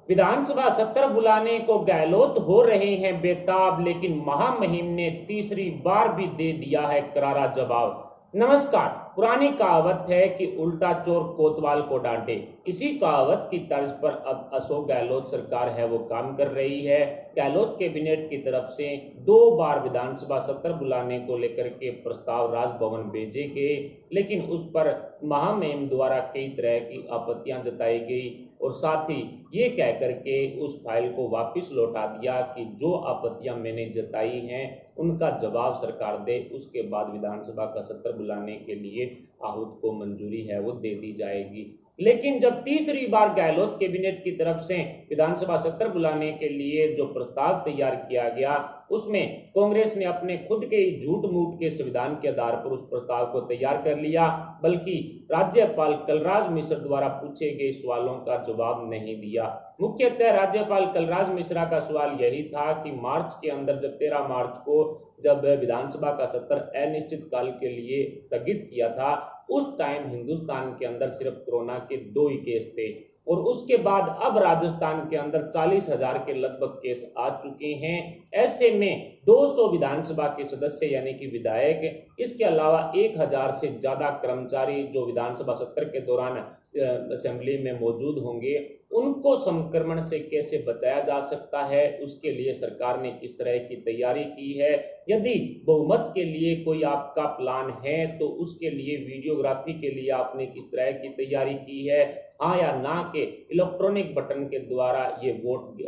विधानसभा सत्र बुलाने को गहलोत हो रहे हैं बेताब, लेकिन महामहिम ने तीसरी बार भी दे दिया है करारा जवाब। नमस्कार। पुरानी कहावत है कि उल्टा चोर कोतवाल को डांटे। इसी कहावत की तर्ज पर अब अशोक गहलोत सरकार है वो काम कर रही है। गहलोत कैबिनेट की तरफ से 2 बार विधानसभा सत्र बुलाने को लेकर के प्रस्ताव राजभवन भेजे गए, लेकिन उस पर महामहिम द्वारा कई तरह की आपत्तियां जताई गई और साथ ही ये कह करके उस फाइल को वापस लौटा दिया कि जो आपत्तियां मैंने जताई हैं उनका जवाब सरकार दे, उसके बाद विधानसभा का सत्र बुलाने के लिए आहूत को मंजूरी है वो दे दी जाएगी। लेकिन जब तीसरी बार गहलोत कैबिनेट की तरफ से विधानसभा सत्र बुलाने के लिए जो प्रस्ताव तैयार किया गया, उसमें कांग्रेस ने अपने खुद के झूठ मूठ के संविधान के आधार पर उस प्रस्ताव को तैयार कर लिया, बल्कि राज्यपाल कलराज मिश्र द्वारा पूछे गए सवालों का जवाब नहीं दिया। मुख्यतः राज्यपाल कलराज मिश्रा का सवाल यही था कि मार्च के अंदर, जब 13 मार्च को जब विधानसभा का सत्र अनिश्चित काल के लिए स्थगित किया था, उस टाइम हिंदुस्तान के अंदर सिर्फ कोरोना के 2 ही केस थे और उसके बाद अब राजस्थान के अंदर 40,000 के लगभग केस आ चुके हैं। ऐसे में 200 विधानसभा के सदस्य यानी कि विधायक, इसके अलावा 1000 से ज्यादा कर्मचारी जो विधानसभा सत्र के दौरान असेंबली में मौजूद होंगे, उनको संक्रमण से कैसे बचाया जा सकता है, उसके लिए सरकार ने इस तरह की तैयारी की है। यदि बहुमत के लिए कोई आपका प्लान है तो उसके लिए वीडियोग्राफी के लिए आपने किस तरह की तैयारी की है, हाँ या ना के इलेक्ट्रॉनिक बटन के द्वारा ये वोट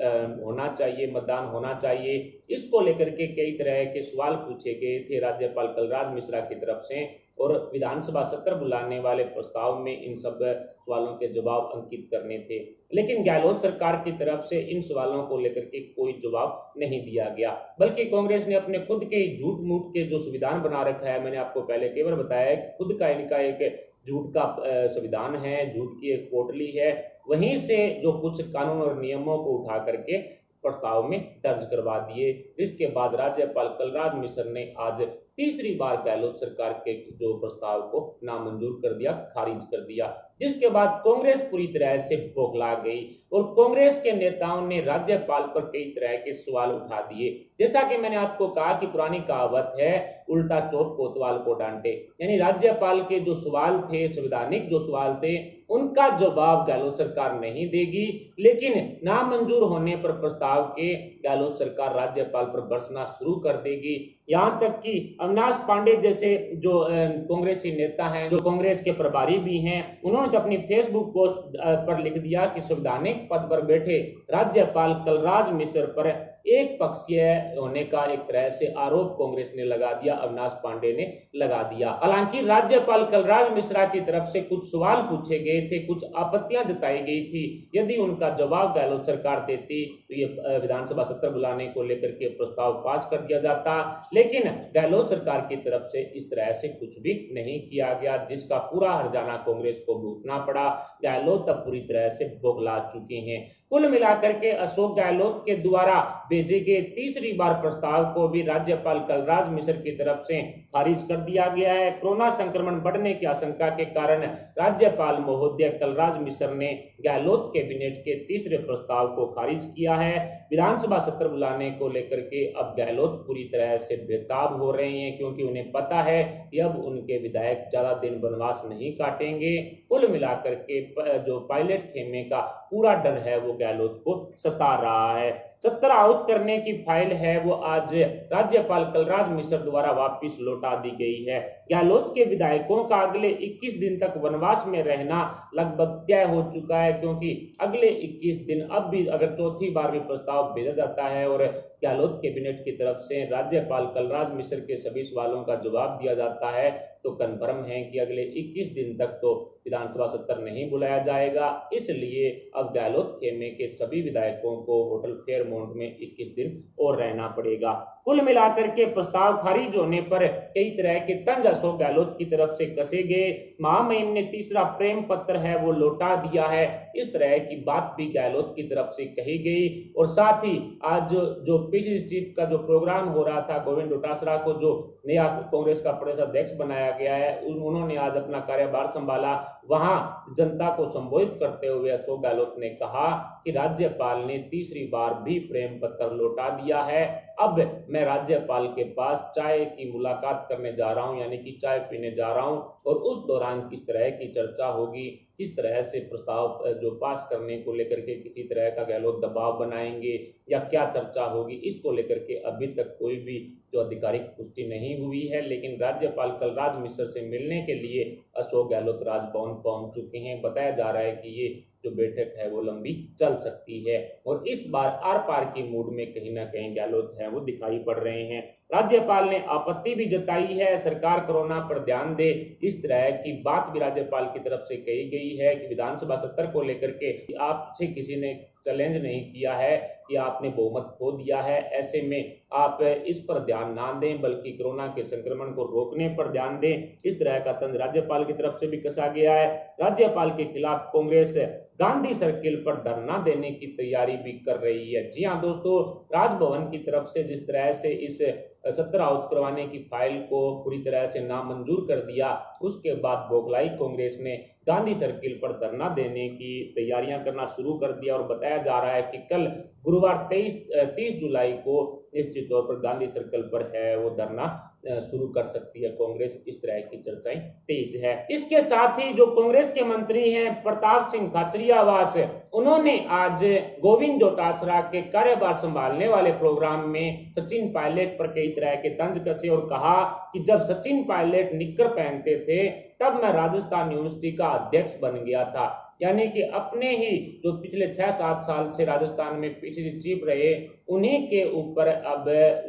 होना चाहिए, मतदान होना चाहिए, इसको लेकर के कई तरह के सवाल पूछे गए थे राज्यपाल कलराज मिश्रा की तरफ से और विधानसभा सत्र बुलाने वाले प्रस्ताव में इन सब सवालों के जवाब अंकित करने थे। लेकिन गहलोत सरकार की तरफ से इन सवालों को लेकर के कोई जवाब नहीं दिया गया, बल्कि कांग्रेस ने अपने खुद के झूठ मूठ के जो संविधान बना रखा है, मैंने आपको पहले कई बार बताया कि खुद का इनका एक झूठ का संविधान है, झूठ की एक पोटली है, वहीं से जो कुछ कानून और नियमों को उठा करके प्रस्ताव में दर्ज करवा दिए, जिसके बाद राज्यपाल कलराज मिश्र ने आज तीसरी बार गहलोत सरकार के जो प्रस्ताव को नामंजूर कर दिया, खारिज कर दिया, जिसके बाद कांग्रेस पूरी तरह से बौखला गई और कांग्रेस के नेताओं ने राज्यपाल पर कई तरह के सवाल उठा दिए। जैसा कि मैंने आपको कहा कि पुरानी कहावत है उल्टा चोर कोतवाल को डांटे, यानी राज्यपाल के जो सवाल थे, संवैधानिक जो सवाल थे, उनका जवाब गहलोत सरकार नहीं देगी, लेकिन नामंजूर होने पर प्रस्ताव के गहलोत सरकार राज्यपाल पर बरसना शुरू कर देगी। यहां तक कि अविनाश पांडे जैसे जो कांग्रेसी नेता हैं, जो कांग्रेस के प्रभारी भी हैं, उन्होंने तो अपनी फेसबुक पोस्ट पर लिख दिया कि संवैधानिक पद पर बैठे राज्यपाल कलराज मिश्र पर एक पक्षीय होने का एक तरह से आरोप कांग्रेस ने लगा दिया, अविनाश पांडे ने लगा दिया। हालांकि राज्यपाल कलराज मिश्रा की तरफ से कुछ सवाल पूछे गए थे, कुछ आपत्तियां जताई गई थी, यदि उनका जवाब गहलोत सरकार देती तो ये विधानसभा सत्र बुलाने को लेकर के प्रस्ताव पास कर दिया जाता, लेकिन गहलोत सरकार की तरफ से इस तरह से कुछ भी नहीं किया गया, जिसका पूरा हर्जाना कांग्रेस को भुगतना पड़ा। गहलोत अब पूरी तरह से बौखला चुके हैं। कुल मिलाकर के अशोक गहलोत के द्वारा भेजे गए तीसरी बार प्रस्ताव को भी राज्यपाल कलराज मिश्र की तरफ से खारिज कर दिया गया है। कोरोना संक्रमण बढ़ने की आशंका के कारण राज्यपाल महोदय कलराज मिश्र ने गहलोत कैबिनेट के तीसरे प्रस्ताव को खारिज किया है। विधानसभा सत्र बुलाने को लेकर के अब गहलोत पूरी तरह से बेताब हो रहे हैं, क्योंकि उन्हें पता है कि अब उनके विधायक ज्यादा दिन वनवास नहीं काटेंगे। कुल मिलाकर के जो पायलट खेमे का पूरा डर है वो गहलोत को सता रहा है। सत्र आउट करने की फाइल है वो आज राज्यपाल कलराज मिश्र द्वारा वापस लौटा दी गई है। गहलोत के विधायकों का अगले 21 दिन तक वनवास में रहना लगभग तय हो चुका है, क्योंकि अगले 21 दिन अब भी अगर चौथी बार भी प्रस्ताव भेजा जाता है और गहलोत कैबिनेट की तरफ से राज्यपाल कलराज मिश्र के सभी सवालों का जवाब दिया जाता है, तो कन्फर्म है कि अगले 21 दिन तक तो विधानसभा सत्र नहीं बुलाया जाएगा। इसलिए अब गहलोत खेमे के सभी विधायकों को होटल फेयरमाउंट में 21 दिन और रहना पड़ेगा। कुल मिलाकर के प्रस्ताव खारिज होने पर कई तरह के तंज अशोक गहलोत की तरफ से कसे गए। महामहिम ने तीसरा प्रेम पत्र है वो लौटा दिया है, इस तरह की बात भी गहलोत की तरफ से कही गई। और साथ ही आज जो पीसीसी चीफ का जो प्रोग्राम हो रहा था, गोविंद डोटासरा को जो नया कांग्रेस का प्रदेश अध्यक्ष बनाया गया है, उन्होंने आज अपना कार्यभार संभाला। वहां जनता को संबोधित करते हुए अशोक गहलोत ने कहा कि राज्यपाल ने तीसरी बार भी प्रेम पत्र लौटा दिया है। अब मैं राज्यपाल के पास चाय की मुलाकात करने जा रहा हूं, यानी कि चाय पीने जा रहा हूं, और उस दौरान किस तरह की चर्चा होगी, किस तरह से प्रस्ताव जो पास करने को लेकर के किसी तरह का गहलोत दबाव बनाएंगे या क्या चर्चा होगी, इसको लेकर के अभी तक कोई भी जो आधिकारिक पुष्टि नहीं हुई है। लेकिन राज्यपाल कलराज मिश्र से मिलने के लिए अशोक गहलोत राजभवन पहुंच चुके हैं। बताया जा रहा है कि ये जो बैठक है वो लंबी चल सकती है और इस बार आर पार की मूड में कहीं ना कहीं गहलोत है वो दिखाई पड़ रहे हैं। राज्यपाल ने आपत्ति भी जताई है, सरकार कोरोना पर ध्यान दे, इस तरह की बात भी राज्यपाल की तरफ से कही गई है कि विधानसभा सत्र को लेकर के आपसे किसी ने चैलेंज नहीं किया है कि आपने बहुमत खो दिया है, ऐसे में आप इस पर ध्यान ना दें बल्कि कोरोना के संक्रमण को रोकने पर ध्यान दें। इस तरह का तंज राज्यपाल की तरफ से भी कसा गया है। राज्यपाल के खिलाफ कांग्रेस गांधी सर्किल पर धरना देने की तैयारी भी कर रही है। जी हां दोस्तों, राजभवन की तरफ से जिस तरह से इस सत्र आउट करवाने की फाइल को पूरी तरह से नामंजूर कर दिया, उसके बाद बौखलाई कांग्रेस ने गांधी सर्किल पर धरना देने की तैयारियां करना शुरू कर दिया और बताया जा रहा है कि कल गुरुवार 30 जुलाई को निश्चित तौर पर गांधी सर्कल पर है वो धरना शुरू कर सकती है कांग्रेस। इस तरह की चर्चाएं तेज है। इसके साथ ही जो कांग्रेस के मंत्री हैं प्रताप सिंह खाचरियावास, उन्होंने आज गोविंद डोटासरा के कार्यभार संभालने वाले प्रोग्राम में सचिन पायलट पर कई तरह के तंज कसे और कहा कि जब सचिन पायलट निक्कर पहनते थे तब मैं राजस्थान यूनिवर्सिटी का अध्यक्ष बन गया था। यानी कि अपने ही जो पिछले 6-7 साल से राजस्थान में पीसीसी चीफ रहे, उन्हीं के ऊपर अब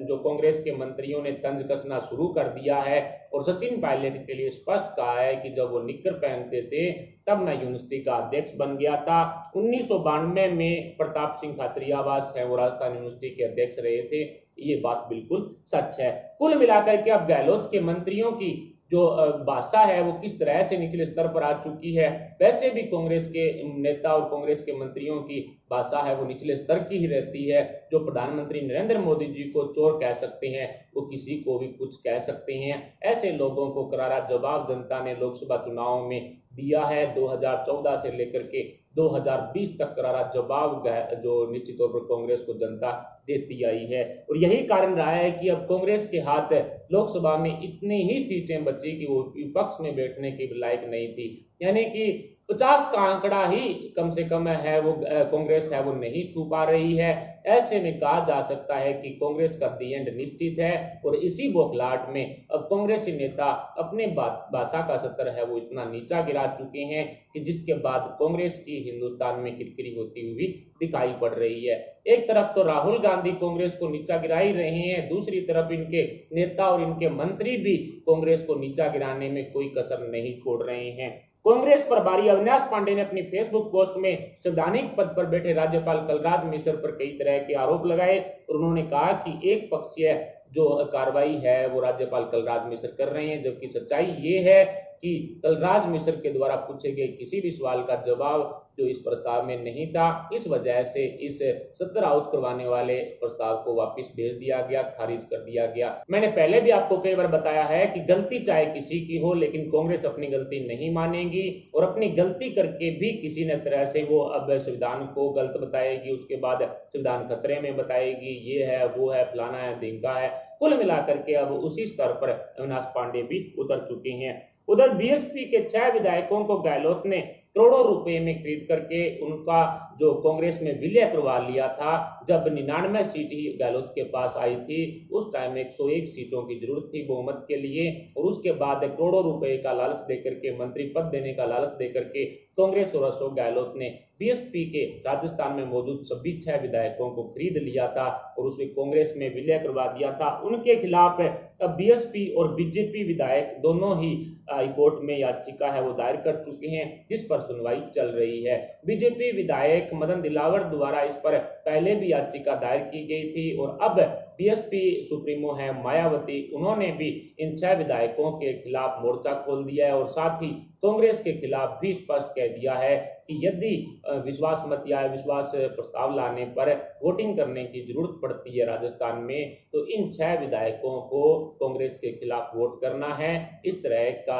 जो कांग्रेस के मंत्रियों ने तंज कसना शुरू कर दिया है और सचिन पायलट के लिए स्पष्ट कहा है कि जब वो निक्कर पहनते थे तब मैं यूनिवर्सिटी का अध्यक्ष बन गया था। 1992 में प्रताप सिंह खाचरियावास है वो राजस्थान यूनिवर्सिटी के अध्यक्ष रहे थे। ये बात बिल्कुल सच है। कुल मिलाकर के अब गहलोत के मंत्रियों की जो भाषा है वो किस तरह से निचले स्तर पर आ चुकी है। वैसे भी कांग्रेस के नेता और कांग्रेस के मंत्रियों की भाषा है वो निचले स्तर की ही रहती है। जो प्रधानमंत्री नरेंद्र मोदी जी को चोर कह सकते हैं वो किसी को भी कुछ कह सकते हैं। ऐसे लोगों को करारा जवाब जनता ने लोकसभा चुनाव में दिया है। 2014 से लेकर के 2020 तक करारा जवाब जो निश्चित तौर पर कांग्रेस को जनता देती आई है और यही कारण रहा है कि अब कांग्रेस के हाथ लोकसभा में इतनी ही सीटें बची कि वो विपक्ष में बैठने के लायक नहीं थी। यानी कि 50 का आंकड़ा ही कम से कम है वो कांग्रेस है वो नहीं छू पा रही है। ऐसे में कहा जा सकता है कि कांग्रेस का दी एंड निश्चित है और इसी बौखलाहट में अब कांग्रेसी नेता अपने भाषा का स्तर है वो इतना नीचा गिरा चुके हैं कि जिसके बाद कांग्रेस की हिंदुस्तान में किरकिरी होती हुई दिखाई पड़ रही है। एक तरफ तो राहुल गांधी कांग्रेस को नीचा गिरा ही रहे हैं, दूसरी तरफ इनके नेता और इनके मंत्री भी कांग्रेस को नीचा गिराने में कोई कसर नहीं छोड़ रहे हैं। कांग्रेस प्रभारी अविनाश पांडे ने अपनी फेसबुक पोस्ट में संवैधानिक पद पर बैठे राज्यपाल कलराज मिश्र पर कई तरह के आरोप लगाए और उन्होंने कहा कि एक पक्षीय जो कार्रवाई है वो राज्यपाल कलराज मिश्र कर रहे हैं, जबकि सच्चाई ये है कि कलराज मिश्र के द्वारा पूछे गए किसी भी सवाल का जवाब जो इस प्रस्ताव में नहीं था, इस वजह से इस सत्र आउट करवाने वाले प्रस्ताव को वापस भेज दिया गया, खारिज कर दिया गया। मैंने पहले भी आपको कई बार बताया है कि गलती चाहे किसी की हो लेकिन कांग्रेस अपनी गलती नहीं मानेगी और अपनी गलती करके भी किसी न तरह से वो अब संविधान को गलत बताएगी, उसके बाद संविधान खतरे में बताएगी, ये है वो है फलाना है ढींका है। कुल मिलाकर के अब उसी स्तर पर अविनाश पांडे भी उतर चुके हैं। उधर बीएसपी के 6 विधायकों को गहलोत ने करोड़ों रुपए में खरीद करके उनका जो कांग्रेस में विलय करवा लिया था। जब 99 सीट ही गहलोत के पास आई थी उस टाइम 101 सीटों की जरूरत थी बहुमत के लिए और उसके बाद करोड़ों रुपए का लालच देकर के, मंत्री पद देने का लालच देकर के कांग्रेस और अशोक गहलोत ने बीएसपी के राजस्थान में मौजूद सभी 6 विधायकों को खरीद लिया था और उसे कांग्रेस में विलय करवा दिया था। उनके खिलाफ अब बीएसपी और बीजेपी विधायक दोनों ही हाईकोर्ट में याचिका है वो दायर कर चुके हैं जिस पर सुनवाई चल रही है। बीजेपी विधायक मदन दिलावर द्वारा इस पर पहले भी याचिका दायर की गई थी और अब बीएसपी सुप्रीमो है मायावती, उन्होंने भी इन 6 विधायकों के खिलाफ मोर्चा खोल दिया है और साथ ही कांग्रेस के खिलाफ भी स्पष्ट कह दिया है कि यदि विश्वास मत या विश्वास प्रस्ताव लाने पर वोटिंग करने की जरूरत पड़ती है राजस्थान में, तो इन 6 विधायकों को कांग्रेस के खिलाफ वोट करना है। इस तरह का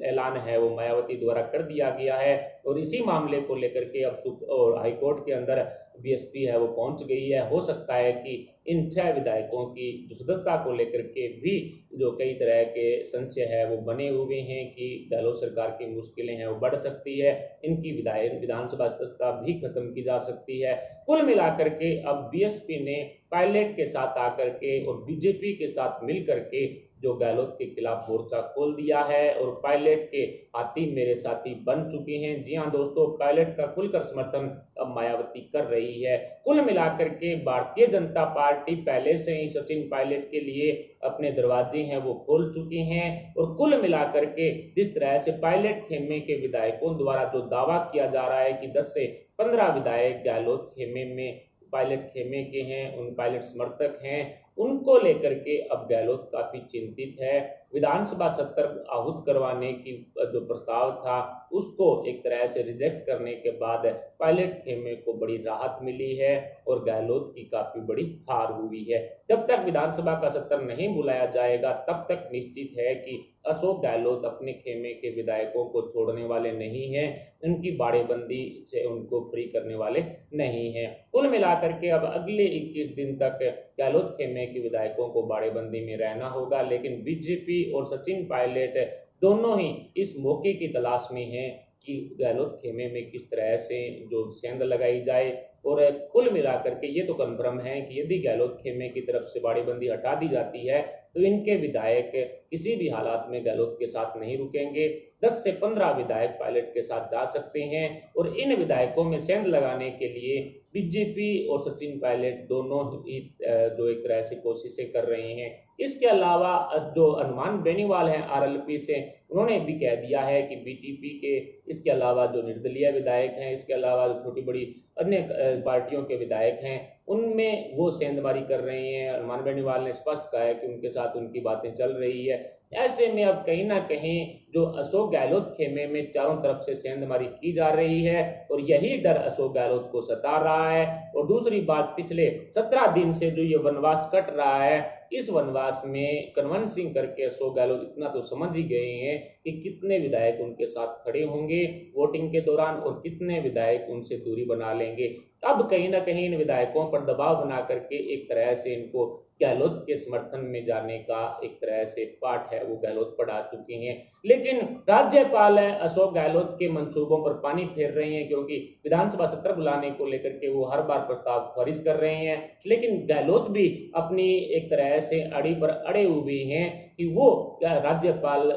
ऐलान है वो मायावती द्वारा कर दिया गया है और इसी मामले को लेकर के अब हाईकोर्ट के अंदर बीएसपी है वो पहुंच गई है। हो सकता है कि इन 6 विधायकों की जो सदस्यता को लेकर के भी जो कई तरह के संशय है वो बने हुए हैं कि गहलोत सरकार की मुश्किलें हैं वो बढ़ सकती है, इनकी विधानसभा सदस्यता भी खत्म की जा सकती है। कुल मिलाकर के अब बीएसपी ने पायलट के साथ आकर के और बीजेपी के साथ मिलकर के जो गहलोत के खिलाफ मोर्चा खोल दिया है और पायलट के हाथी मेरे साथी बन चुके हैं। जी हाँ दोस्तों, पायलट का खुलकर समर्थन अब मायावती कर रही है। कुल मिलाकर के भारतीय जनता पार्टी पहले से ही सचिन पायलट के लिए अपने दरवाजे हैं वो खोल चुके हैं और कुल मिलाकर के जिस तरह से पायलट खेमे के विधायकों द्वारा जो दावा किया जा रहा है कि 10 से 15 विधायक गहलोत खेमे में पायलट खेमे के हैं, उन पायलट समर्थक हैं, उनको लेकर के अब गहलोत काफी चिंतित है। विधानसभा सत्र आहूत करवाने की जो प्रस्ताव था उसको एक तरह से रिजेक्ट करने के बाद पायलट खेमे को बड़ी राहत मिली है और गहलोत की काफी बड़ी हार हुई है। जब तक विधानसभा का सत्र नहीं बुलाया जाएगा तब तक निश्चित है कि अशोक गहलोत अपने खेमे के विधायकों को छोड़ने वाले नहीं हैं, उनकी बाड़ेबंदी से उनको फ्री करने वाले नहीं हैं। कुल मिलाकर के अब अगले 21 दिन तक गहलोत खेमे के विधायकों को बाड़ेबंदी में रहना होगा, लेकिन बीजेपी और सचिन पायलट दोनों ही इस मौके की तलाश में हैं कि गहलोत खेमे में किस तरह से जो सेंध लगाई जाए। और कुल मिलाकर के ये तो कन्फर्म है कि यदि गहलोत खेमे की तरफ से बाड़ेबंदी हटा दी जाती है तो इनके विधायक किसी भी हालात में गहलोत के साथ नहीं रुकेंगे। 10 से 15 विधायक पायलट के साथ जा सकते हैं और इन विधायकों में सेंध लगाने के लिए बीजेपी और सचिन पायलट दोनों ही जो एक तरह से कोशिशें कर रहे हैं। इसके अलावा जो हनुमान बेनीवाल हैं आरएलपी से, उन्होंने भी कह दिया है कि बीटीपी के इसके अलावा जो निर्दलीय विधायक हैं, इसके अलावा जो छोटी बड़ी अन्य पार्टियों के विधायक हैं, उनमें वो सेंधमारी कर रहे हैं। हनुमान बेनीवाल ने स्पष्ट कहा है कि उनके साथ उनकी बातें चल रही है। ऐसे में अब कहीं ना कहीं जो अशोक गहलोत खेमे में चारों तरफ से सेंधमारी की जा रही है और यही डर अशोक गहलोत को सता रहा है। और दूसरी बात, पिछले 17 दिन से जो ये वनवास कट रहा है, इस वनवास में कन्विंसिंग करके अशोक गहलोत इतना तो समझ ही गए हैं कि कितने विधायक उनके साथ खड़े होंगे वोटिंग के दौरान और कितने विधायक उनसे दूरी बना लेंगे। अब कहीं ना कहीं इन विधायकों पर दबाव बना करके एक तरह से इनको गहलोत के समर्थन में जाने का एक तरह से पाठ है वो गहलोत पढ़ा चुके हैं। लेकिन राज्यपाल अशोक गहलोत के मंसूबों पर पानी फेर रहे हैं, क्योंकि विधानसभा सत्र बुलाने को लेकर के वो हर बार प्रस्ताव खारिज कर रहे हैं। लेकिन गहलोत भी अपनी एक तरह से अड़ी पर अड़े हुए हैं कि वो राज्यपाल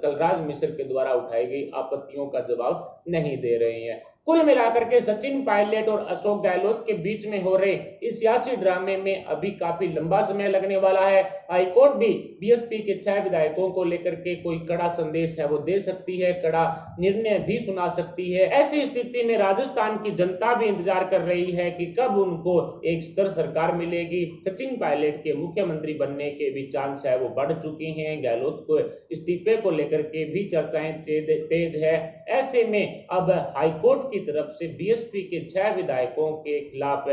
कलराज मिश्र के द्वारा उठाई गई आपत्तियों का जवाब नहीं दे रहे हैं। कुल मिलाकर के सचिन पायलट और अशोक गहलोत के बीच में हो रहे इस सियासी ड्रामे में अभी काफी लंबा समय लगने वाला है। हाईकोर्ट भी बीएसपी के 6 विधायकों को लेकर के कोई कड़ा संदेश है वो दे सकती है, कड़ा निर्णय भी सुना सकती है। ऐसी स्थिति में राजस्थान की जनता भी इंतजार कर रही है कि कब उनको एक स्थिर सरकार मिलेगी। सचिन पायलट के मुख्यमंत्री बनने के भी चांस है वो बढ़ चुके हैं। गहलोत को इस्तीफे को लेकर के भी चर्चाएं तेज है। ऐसे में अब हाईकोर्ट की तरफ से बीएसपी के 6 विधायकों के खिलाफ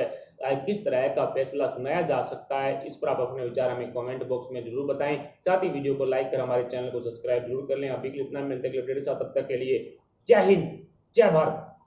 किस तरह का फैसला सुनाया जा सकता है, इस पर आप अपने विचार हमें कमेंट बॉक्स में जरूर बताएं। साथ ही वीडियो को लाइक कर हमारे चैनल को सब्सक्राइब जरूर कर लें। अभी के लिए इतना, मिलते हैं अगले वीडियो के साथ, तब तक के लिए जय हिंद, जय भारत।